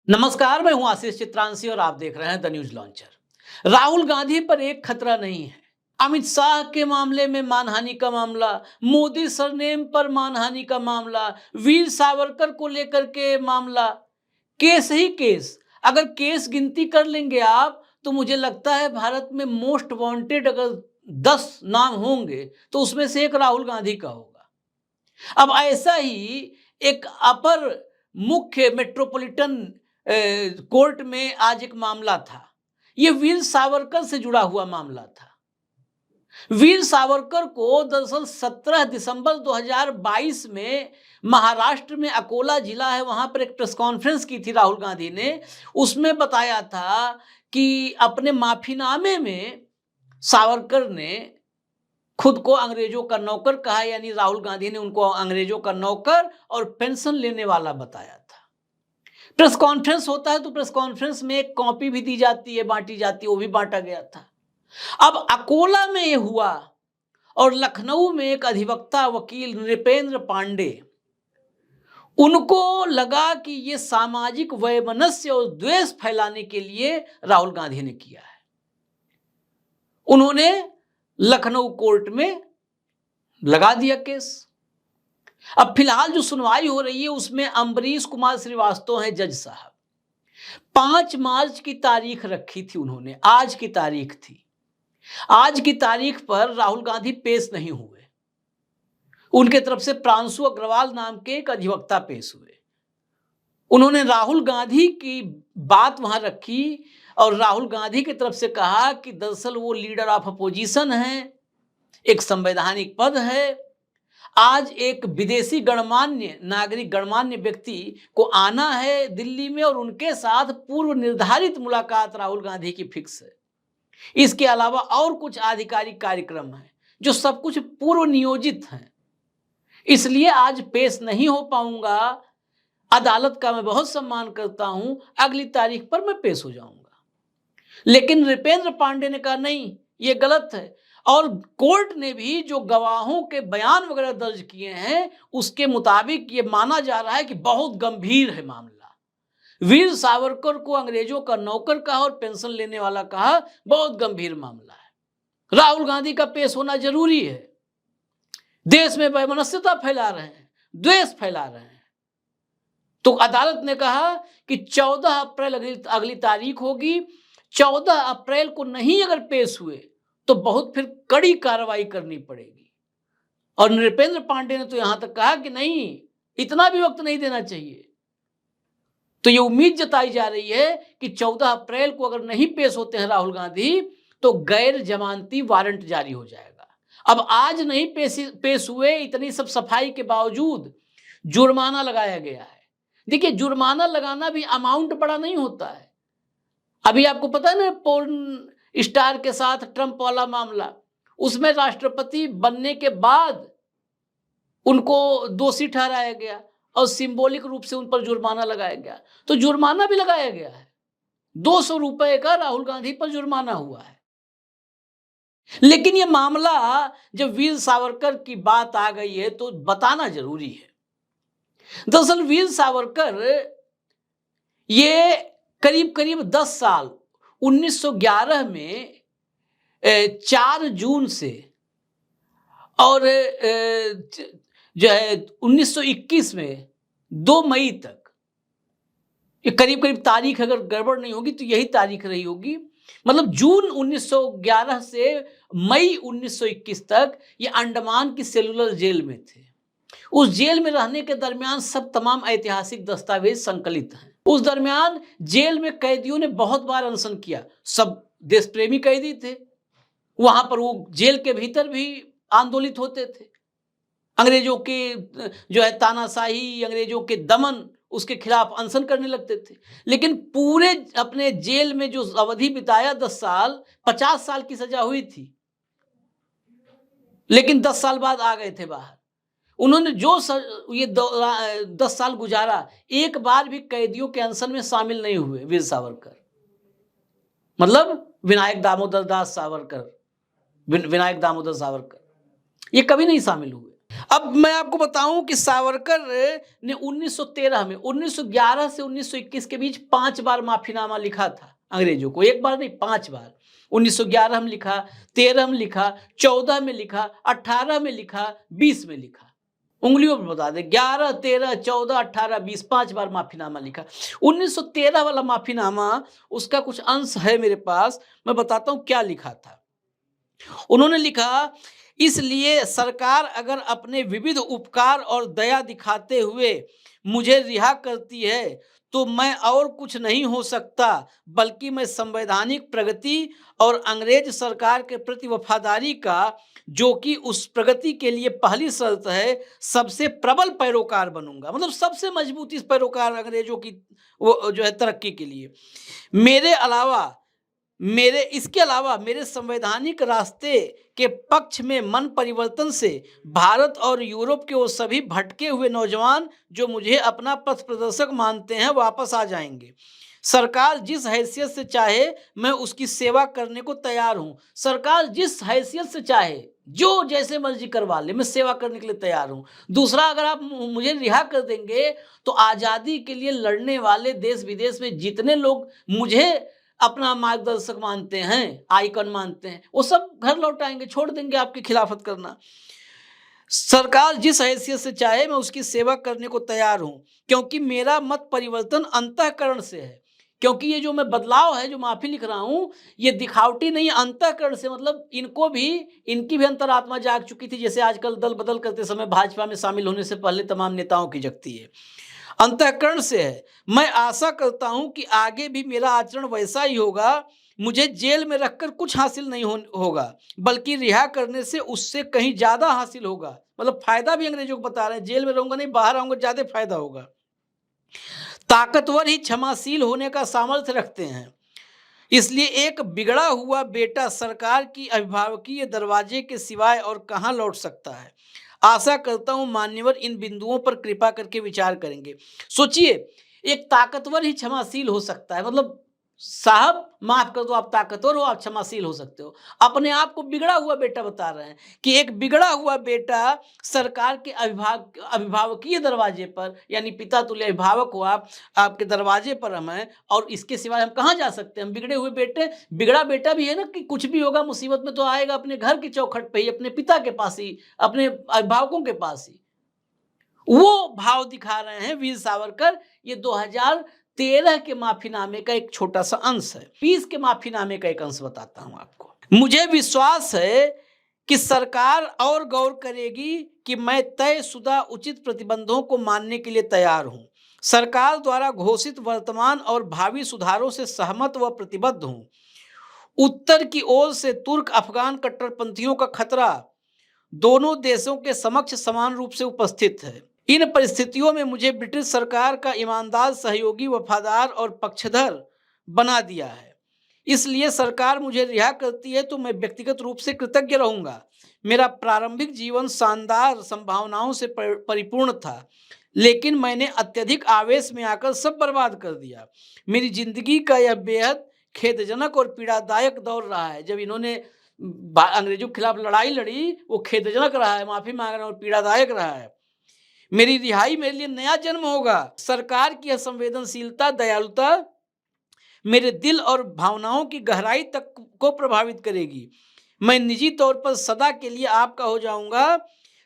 नमस्कार, मैं हूं आशीष चित्रांशी और आप देख रहे हैं the news launcher. Rahul Gandhi पर एक खतरा नहीं है। अमित शाह के मामले में मानहानि का मामला, मोदी सरनेम पर मानहानि का मामला, वीर सावरकर को लेकर के मामला, केस ही केस। अगर केस गिनती कर लेंगे आप तो मुझे लगता है भारत में मोस्ट वांटेड अगर 10 नाम होंगे तो उसमें से एक राहुल गांधी का होगा। अब ऐसा ही एक अपर मुख्य मेट्रोपॉलिटन कोर्ट में आज एक मामला था। यह वीर सावरकर से जुड़ा हुआ मामला था। वीर सावरकर को दरअसल 17 दिसंबर 2022 में महाराष्ट्र में अकोला जिला है, वहां पर एक प्रेस कॉन्फ्रेंस की थी राहुल गांधी ने। उसमें बताया था कि अपने माफीनामे में सावरकर ने खुद को अंग्रेजों का नौकर कहा, यानी राहुल गांधी ने उनको अंग्रेजों का नौकर और पेंशन लेने वाला बताया था। प्रेस कॉन्फ्रेंस होता है तो प्रेस कॉन्फ्रेंस में एक कॉपी भी दी जाती है, बांटी जाती है, वो भी बांटा गया था। अब अकोला में ये हुआ और लखनऊ में एक अधिवक्ता वकील नृपेंद्र पांडे, उनको लगा कि ये सामाजिक वैमनस्य और द्वेष फैलाने के लिए राहुल गांधी ने किया है। उन्होंने लखनऊ कोर्ट में लगा दिया केस। अब फिलहाल जो सुनवाई हो रही है उसमें अम्बरीश कुमार श्रीवास्तव हैं जज साहब। 5 मार्च की तारीख रखी थी उन्होंने, आज की तारीख थी। आज की तारीख पर राहुल गांधी पेश नहीं हुए। उनके तरफ से प्रांशु अग्रवाल नाम के एक अधिवक्ता पेश हुए। उन्होंने राहुल गांधी की बात वहां रखी और राहुल गांधी की तरफ से कहा कि दरअसल वो लीडर ऑफ अपोजिशन हैं, एक संवैधानिक पद है। आज एक विदेशी गणमान्य नागरिक, गणमान्य व्यक्ति को आना है दिल्ली में और उनके साथ पूर्व निर्धारित मुलाकात राहुल गांधी की फिक्स है। इसके अलावा और कुछ आधिकारिक कार्यक्रम हैं जो सब कुछ पूर्व नियोजित हैं, इसलिए आज पेश नहीं हो पाऊंगा। अदालत का मैं बहुत सम्मान करता हूं, अगली तारीख पर मैं पेश हो जाऊंगा। लेकिन नृपेंद्र पांडे ने कहा नहीं, ये गलत है। और कोर्ट ने भी जो गवाहों के बयान वगैरह दर्ज किए हैं उसके मुताबिक ये माना जा रहा है कि बहुत गंभीर है मामला। वीर सावरकर को अंग्रेजों का नौकर कहा और पेंशन लेने वाला कहा, बहुत गंभीर मामला है। राहुल गांधी का पेश होना जरूरी है। देश में वैमनस्यता फैला रहे हैं, द्वेष फैला रहे हैं। तो अदालत ने कहा कि 14 अप्रैल अगली तारीख होगी। 14 अप्रैल को नहीं अगर पेश हुए तो बहुत फिर कड़ी कार्रवाई करनी पड़ेगी। और नृपेंद्र पांडे ने तो यहां तक कहा कि नहीं, इतना भी वक्त नहीं देना चाहिए। तो ये उम्मीद जताई जा रही है कि 14 अप्रैल को अगर नहीं पेश होते हैं राहुल गांधी तो गैर जमानती वारंट जारी हो जाएगा। अब आज नहीं पेश हुए, इतनी सब सफाई के बावजूद जुर्माना लगाया गया है। देखिए, जुर्माना लगाना भी अमाउंट बड़ा नहीं होता है। अभी आपको पता है ना, पोर्न स्टार के साथ ट्रंप वाला मामला, उसमें राष्ट्रपति बनने के बाद उनको दोषी ठहराया गया और सिंबॉलिक रूप से उन पर जुर्माना लगाया गया। तो जुर्माना भी लगाया गया है, 200 रुपए का राहुल गांधी पर जुर्माना हुआ है। लेकिन यह मामला जब वीर सावरकर की बात आ गई है तो बताना जरूरी है। दरअसल वीर सावरकर ये करीब करीब 10 साल 1911 में 4 जून से और जो है 1921 में 2 मई तक, ये करीब करीब तारीख अगर गड़बड़ नहीं होगी तो यही तारीख रही होगी। मतलब जून 1911 से मई 1921 तक ये अंडमान की सेलुलर जेल में थे। उस जेल में रहने के दरमियान सब तमाम ऐतिहासिक दस्तावेज संकलित हैं। उस दरमियान जेल में कैदियों ने बहुत बार अनशन किया। सब देश प्रेमी कैदी थे, वहां पर वो जेल के भीतर भी आंदोलित होते थे। अंग्रेजों के जो है तानाशाही, अंग्रेजों के दमन, उसके खिलाफ अनशन करने लगते थे। लेकिन पूरे अपने जेल में जो अवधि बिताया 10 साल, 50 साल की सजा हुई थी, लेकिन 10 साल बाद आ गए थे बाहर। उन्होंने जो ये 10 साल गुजारा, एक बार भी कैदियों के अनशन में शामिल नहीं हुए वीर सावरकर। मतलब विनायक दामोदर सावरकर ये कभी नहीं शामिल हुए। अब मैं आपको बताऊं कि सावरकर ने 1913 में 1911 से 1921 के बीच 5 बार माफीनामा लिखा था अंग्रेजों को, एक बार नहीं 5 बार। 1911 में लिखा, 13 में लिखा, 14 में लिखा, 18 में लिखा, 20 में लिखा। उंगलियों पर बता दें, 11, 13, 14, 18, 20, 5 बार माफीनामा लिखा। 1913 वाला माफीनामा, उसका कुछ अंश है मेरे पास, मैं बताता हूं क्या लिखा था। उन्होंने लिखा, इसलिए सरकार अगर अपने विविध उपकार और दया दिखाते हुए मुझे रिहा करती है तो मैं और कुछ नहीं हो सकता, बल्कि मैं संवैधानिक प्रगति और अंग्रेज सरकार के प्रति वफादारी का, जो कि उस प्रगति के लिए पहली शर्त है, सबसे प्रबल पैरोकार बनूंगा। मतलब सबसे मजबूती पैरोकार अंग्रेजों की वो जो है तरक्की के लिए। इसके अलावा मेरे संवैधानिक रास्ते के पक्ष में मन परिवर्तन से भारत और यूरोप के वो सभी भटके हुए नौजवान जो मुझे अपना पथ प्रदर्शक मानते हैं वापस आ जाएंगे। सरकार जिस हैसियत से चाहे मैं उसकी सेवा करने को तैयार हूं। सरकार जिस हैसियत से चाहे, जो जैसे मर्जी करवा ले, मैं सेवा करने के लिए तैयार हूं। दूसरा, अगर आप मुझे रिहा कर देंगे तो आजादी के लिए लड़ने वाले देश विदेश में जितने लोग मुझे अपना मार्गदर्शक मानते हैं, आइकन मानते हैं, वो सब घर लौट आएंगे, छोड़ देंगे आपकी खिलाफत करना। सरकार जिस हैसियत से चाहे मैं उसकी सेवा करने को तैयार हूं, क्योंकि मेरा मत परिवर्तन अंतःकरण से है। क्योंकि ये जो मैं बदलाव है, जो माफी लिख रहा हूं, ये दिखावटी नहीं, अंतःकरण से। मतलब इनकी भी अंतरात्मा जाग चुकी थी, जैसे आजकल दल बदल करते समय भाजपा में शामिल होने से पहले तमाम नेताओं की जगती है। अंतःकरण से है। मैं आशा करता हूं कि आगे भी मेरा आचरण वैसा ही होगा। मुझे जेल में रखकर कुछ हासिल नहीं होगा, बल्कि रिहा करने से उससे कहीं ज्यादा हासिल होगा। मतलब फायदा भी अंग्रेजों को बता रहे हैं, जेल में रहूंगा नहीं, बाहर आऊंगा, ज्यादा फायदा होगा। ताकतवर ही क्षमाशील होने का सामर्थ्य रखते हैं, इसलिए एक बिगड़ा हुआ बेटा सरकार की अभिभावकीय दरवाजे के सिवाय और कहां लौट सकता है। आशा करता हूं मान्यवर इन बिंदुओं पर कृपा करके विचार करेंगे। सोचिए, एक ताकतवर ही क्षमाशील हो सकता है। मतलब साहब माफ कर दो, आप ताकतवर हो, आप क्षमाशील हो सकते हो। अपने आप को बिगड़ा हुआ बेटा बता रहे हैं कि एक बिगड़ा हुआ बेटा सरकार के अभिभावकीय दरवाजे पर, यानी पिता तुल्य अभिभावक हो आप, आपके दरवाजे पर हम हैं, और इसके सिवाय हम कहाँ जा सकते हैं। हम बिगड़े हुए बेटे, बिगड़ा बेटा भी है ना, कि कुछ भी होगा मुसीबत में तो आएगा अपने घर की चौखट पे ही, अपने पिता के पास ही, अपने अभिभावकों के पास ही। वो भाव दिखा रहे हैं वीर सावरकर। ये 2013 के माफीनामे का एक छोटा सा अंश है। 20 के माफीनामे का एक अंश बताता हूं आपको। मुझे विश्वास है कि सरकार और गौर करेगी कि मैं तयशुदा उचित प्रतिबंधों को मानने के लिए तैयार हूं। सरकार द्वारा घोषित वर्तमान और भावी सुधारों से सहमत व प्रतिबद्ध हूं। उत्तर की ओर से तुर्क अफगान कट्टरपंथियों का खतरा दोनों देशों के समक्ष समान रूप से उपस्थित है। इन परिस्थितियों में मुझे ब्रिटिश सरकार का ईमानदार सहयोगी, वफादार और पक्षधर बना दिया है। इसलिए सरकार मुझे रिहा करती है तो मैं व्यक्तिगत रूप से कृतज्ञ रहूंगा। मेरा प्रारंभिक जीवन शानदार संभावनाओं से परिपूर्ण था, लेकिन मैंने अत्यधिक आवेश में आकर सब बर्बाद कर दिया। मेरी जिंदगी का यह बेहद खेदजनक और पीड़ादायक दौर रहा है। जब इन्होंने अंग्रेजों के खिलाफ लड़ाई लड़ी, वो खेदजनक रहा है, माफी मांग रहा है, और पीड़ादायक रहा है। मेरी रिहाई मेरे लिए नया जन्म होगा। सरकार की असंवेदनशीलता, दयालुता मेरे दिल और भावनाओं की गहराई तक को प्रभावित करेगी। मैं निजी तौर पर सदा के लिए आपका हो जाऊंगा।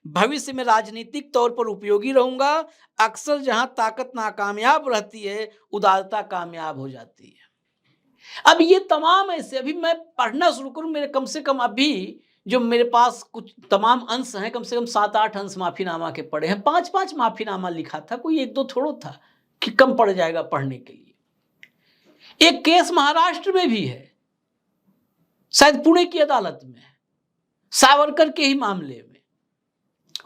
भविष्य में राजनीतिक तौर पर उपयोगी रहूंगा। अक्सर जहां ताकत नाकामयाब रहती है, उदारता कामयाब हो जाती है। अब ये तमाम ऐसे, अभी मैं पढ़ना शुरू करूं, मेरे कम से कम अभी जो मेरे पास कुछ तमाम अंश हैं, कम से कम 7-8 अंश माफीनामा के पढ़े हैं। 5-5 माफीनामा लिखा था, कोई 1-2 थोड़ा था कि कम पड़ जाएगा पढ़ने के लिए। एक केस महाराष्ट्र में भी है, शायद पुणे की अदालत में, सावरकर के ही मामले में।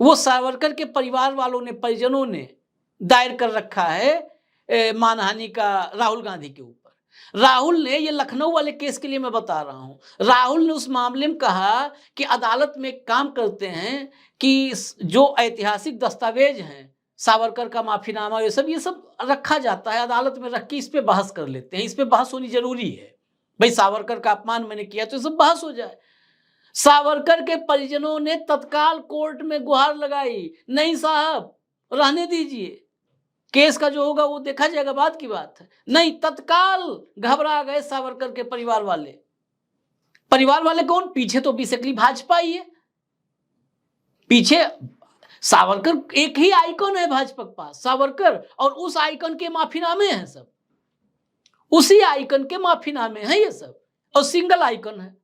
वो सावरकर के परिवार वालों ने, परिजनों ने दायर कर रखा है मानहानि का राहुल गांधी के ऊपर। राहुल ने, ये लखनऊ वाले केस के लिए मैं बता रहा हूं, राहुल ने उस मामले में कहा कि अदालत में एक काम करते हैं कि जो ऐतिहासिक दस्तावेज हैं, सावरकर का माफीनामा, ये सब रखा जाता है अदालत में, रख के इस पे बहस कर लेते हैं। इस पे बहस होनी जरूरी है भाई, सावरकर का अपमान मैंने किया तो सब बहस हो जाए। सावरकर के परिजनों ने तत्काल कोर्ट में गुहार लगाई, नहीं साहब रहने दीजिए, केस का जो होगा वो देखा जाएगा, बात की बात है। नहीं, तत्काल घबरा गए सावरकर के परिवार वाले। परिवार वाले कौन? पीछे तो बेसिकली भाजपा ही है। पीछे सावरकर एक ही आइकन है भाजपा के पास, सावरकर, और उस आइकन के माफीनामे हैं सब, उसी आइकन के माफीनामे हैं ये सब, और सिंगल आइकन है।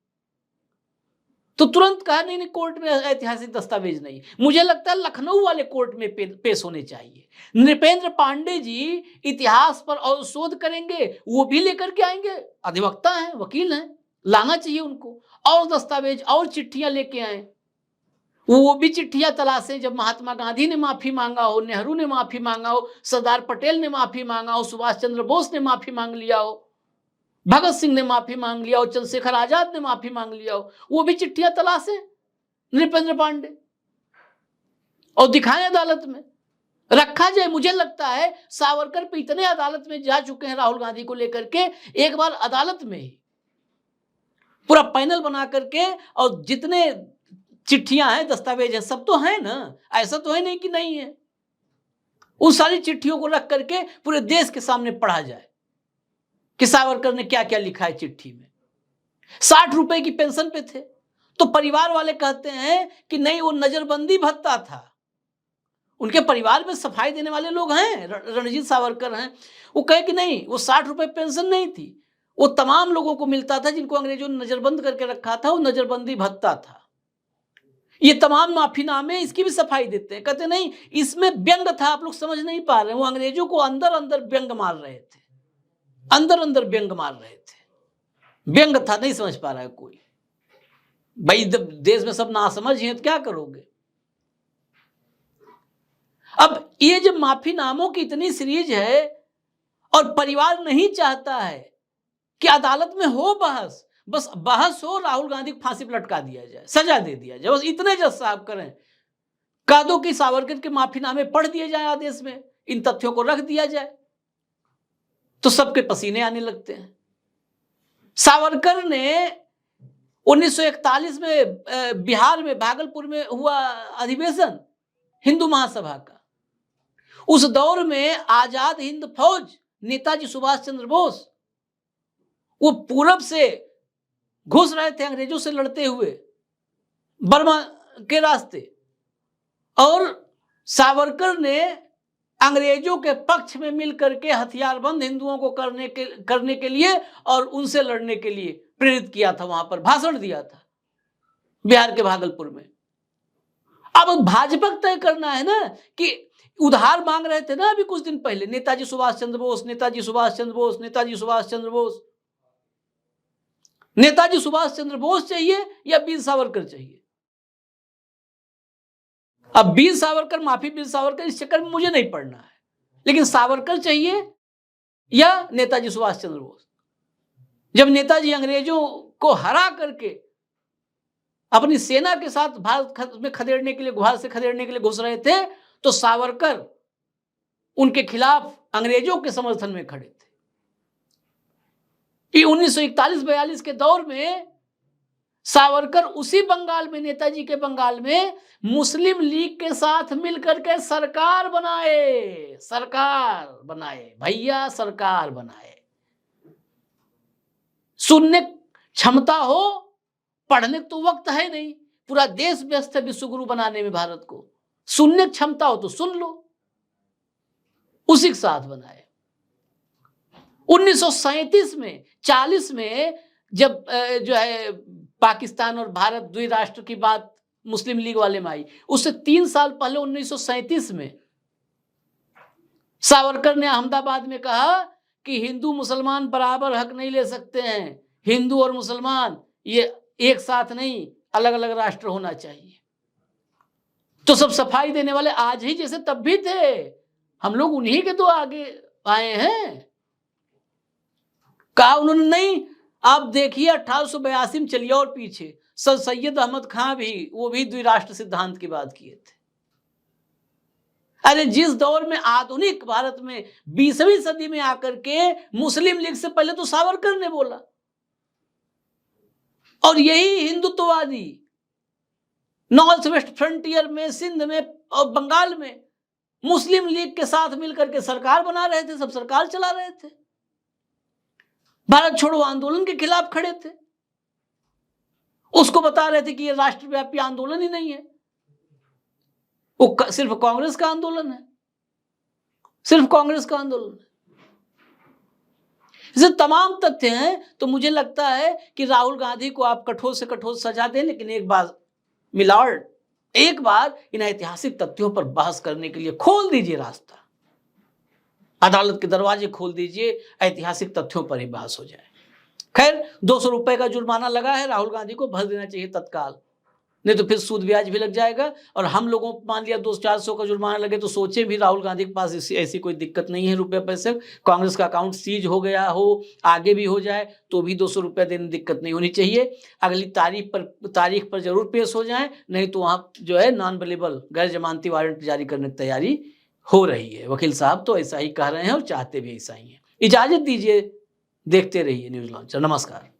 तो तुरंत कहा नहीं कोर्ट में ऐतिहासिक दस्तावेज नहीं। मुझे लगता है लखनऊ वाले कोर्ट में पेश होने चाहिए। नृपेंद्र पांडे जी इतिहास पर और शोध करेंगे, वो भी लेकर के आएंगे, अधिवक्ता हैं, वकील हैं, लाना चाहिए उनको, और दस्तावेज और चिट्ठियां लेके आए। वो भी चिट्ठियां तलाशें, जब महात्मा गांधी ने माफी मांगा हो, नेहरू ने माफी मांगा हो, सरदार पटेल ने माफी मांगा हो, सुभाष चंद्र बोस ने माफी मांग लिया हो, भगत सिंह ने माफी मांग लिया हो, चंद्रशेखर आजाद ने माफी मांग लिया हो, वो भी चिट्ठियां तलाशें नृपेंद्र पांडे और दिखाएं अदालत में, रखा जाए। मुझे लगता है सावरकर पे इतने अदालत में जा चुके हैं राहुल गांधी को लेकर के, एक बार अदालत में ही पूरा पैनल बना करके, और जितने चिट्ठियां हैं, दस्तावेज हैं, सब तो है ना, ऐसा तो है नहीं कि नहीं है। उन सारी चिट्ठियों को रख करके पूरे देश के सामने पढ़ा जाए कि सावरकर ने क्या क्या लिखा है चिट्ठी में। 60 रुपए की पेंशन पे थे, तो परिवार वाले कहते हैं कि नहीं, वो नजरबंदी भत्ता था। उनके परिवार में सफाई देने वाले लोग हैं, रणजीत सावरकर हैं, वो कहे कि नहीं, वो 60 रुपए पेंशन नहीं थी, वो तमाम लोगों को मिलता था जिनको अंग्रेजों ने नजरबंद करके रखा था, वो नजरबंदी भत्ता था। ये तमाम माफीनामे इसकी भी सफाई देते हैं, कहते नहीं इसमें व्यंग था, आप लोग समझ नहीं पा रहे, वो अंग्रेजों को अंदर अंदर व्यंग मार रहे थे, अंदर अंदर व्यंग मार रहे थे, व्यंग था, नहीं समझ पा रहा है कोई। भाई देश में सब नासमझ हैं तो क्या करोगे। अब ये जब माफीनामों की इतनी सीरीज है और परिवार नहीं चाहता है कि अदालत में हो बहस, बस बहस हो, राहुल गांधी को फांसी पर लटका दिया जाए, सजा दे दिया जाए, बस इतने जज साहब करें, कह दो कि सावरकर के माफीनामे पढ़ दिए जाए आदेश में, इन तथ्यों को रख दिया जाए, तो सबके पसीने आने लगते हैं। सावरकर ने 1941 में बिहार में भागलपुर में हुआ अधिवेशन हिंदू महासभा का, उस दौर में आजाद हिंद फौज, नेताजी सुभाष चंद्र बोस, वो पूरब से घुस रहे थे अंग्रेजों से लड़ते हुए बर्मा के रास्ते, और सावरकर ने अंग्रेजों के पक्ष में मिलकर के हथियारबंद हिंदुओं को करने के लिए और उनसे लड़ने के लिए प्रेरित किया था, वहां पर भाषण दिया था बिहार के भागलपुर में। अब भाजपा तय करना है ना कि उधार मांग रहे थे ना अभी कुछ दिन पहले, नेताजी सुभाष चंद्र बोस, नेताजी सुभाष चंद्र बोस, नेताजी सुभाष चंद्र बोस, नेताजी सुभाष चंद्र बोस चाहिए या वीर सावरकर चाहिए। अब वीर सावरकर, माफी वीर सावरकर, इस चक्कर में मुझे नहीं पड़ना है, लेकिन सावरकर चाहिए या नेताजी सुभाष चंद्र बोस। जब नेताजी अंग्रेजों को हरा करके अपनी सेना के साथ भारत में खदेड़ने के लिए, गुहार से खदेड़ने के लिए घुस रहे थे, तो सावरकर उनके खिलाफ अंग्रेजों के समर्थन में खड़े थे। कि 1941-42 के दौर में सावरकर उसी बंगाल में, नेताजी के बंगाल में, मुस्लिम लीग के साथ मिलकर के सरकार बनाए भैया, सरकार बनाए। सुनने क्षमता हो, पढ़ने तो वक्त है नहीं, पूरा देश व्यस्त है विश्वगुरु बनाने में भारत को, सुनने क्षमता हो तो सुन लो, उसी के साथ बनाए। 1937 में 40 में जब जो है पाकिस्तान और भारत द्विराष्ट्र की बात मुस्लिम लीग वाले में आई, उससे 3 साल पहले 1937 में सावरकर ने अहमदाबाद में कहा कि हिंदू मुसलमान बराबर हक नहीं ले सकते हैं, हिंदू और मुसलमान ये एक साथ नहीं, अलग अलग राष्ट्र होना चाहिए। तो सब सफाई देने वाले आज ही जैसे तब भी थे, हम लोग उन्हीं के तो आगे आए हैं। कहा उन्होंने नहीं, आप देखिए 1882 में चलिए और पीछे, सर सैयद अहमद खां भी, वो भी द्विराष्ट्र सिद्धांत की बात किए थे। अरे जिस दौर में आधुनिक भारत में 20वीं सदी में आकर के मुस्लिम लीग से पहले तो सावरकर ने बोला और यही हिंदुत्ववादी नॉर्थ वेस्ट फ्रंटियर में, सिंध में और बंगाल में मुस्लिम लीग के साथ मिलकर के सरकार बना रहे थे, सब सरकार चला रहे थे, भारत छोड़ो आंदोलन के खिलाफ खड़े थे, उसको बता रहे थे कि ये राष्ट्रव्यापी आंदोलन ही नहीं है, वो सिर्फ कांग्रेस का आंदोलन है, सिर्फ कांग्रेस का आंदोलन है। ये तमाम तथ्य हैं। तो मुझे लगता है कि राहुल गांधी को आप कठोर से कठोर सजा दें, लेकिन एक बार मिलावट, एक बार इन ऐतिहासिक तथ्यों पर बहस करने के लिए खोल दीजिए रास्ता, अदालत के दरवाजे खोल दीजिए, ऐतिहासिक तथ्यों पर ही बहस हो जाए। खैर 200 रुपए का जुर्माना लगा है, राहुल गांधी को भर देना चाहिए तत्काल, नहीं तो फिर सूद ब्याज भी लग जाएगा। और हम लोगों को मान लिया 200-400 का जुर्माना लगे तो सोचे भी राहुल गांधी के पास ऐसी कोई दिक्कत नहीं है रुपये पैसे, कांग्रेस का अकाउंट सीज हो गया हो, आगे भी हो जाए तो भी 200 रुपये देने में दिक्कत नहीं होनी चाहिए। अगली तारीख पर जरूर पेश हो जाए, नहीं तो वहाँ जो है नॉन अवेलेबल गैर जमानती वारंट जारी करने की तैयारी हो रही है। वकील साहब तो ऐसा ही कह रहे हैं और चाहते भी ऐसा ही है। इजाजत दीजिए, देखते रहिए न्यूज़ लॉन्चर। नमस्कार।